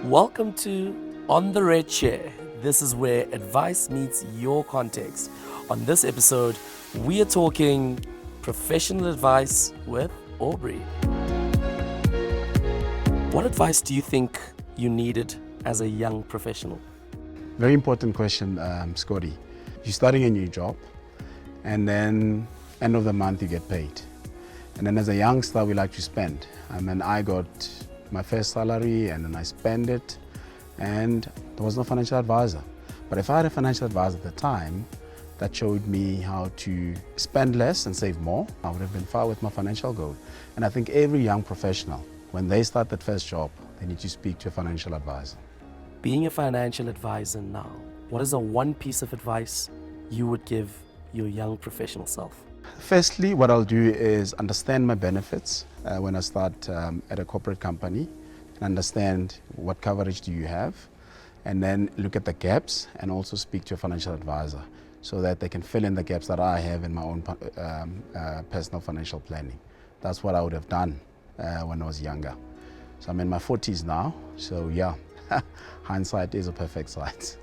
Welcome to On the Red Chair. This is where advice meets your context. On this episode, we are talking professional advice with Aubrey. What advice do you think you needed as a young professional? Very important question, Scotty. You're starting a new job, and then end of the month you get paid. And then as a youngster, we like to spend. I got my first salary and then I spent it, and there was no financial advisor. But if I had a financial advisor at the time that showed me how to spend less and save more, I would have been far with my financial goal. And I think every young professional, when they start that first job, they need to speak to a financial advisor. Being a financial advisor now, what is the one piece of advice you would give your young professional self? Firstly, what I'll do is understand my benefits when I start at a corporate company, and understand what coverage do you have, and then look at the gaps and also speak to a financial advisor so that they can fill in the gaps that I have in my own personal financial planning. That's what I would have done when I was younger. So I'm in my 40s now, so yeah, hindsight is a perfect science.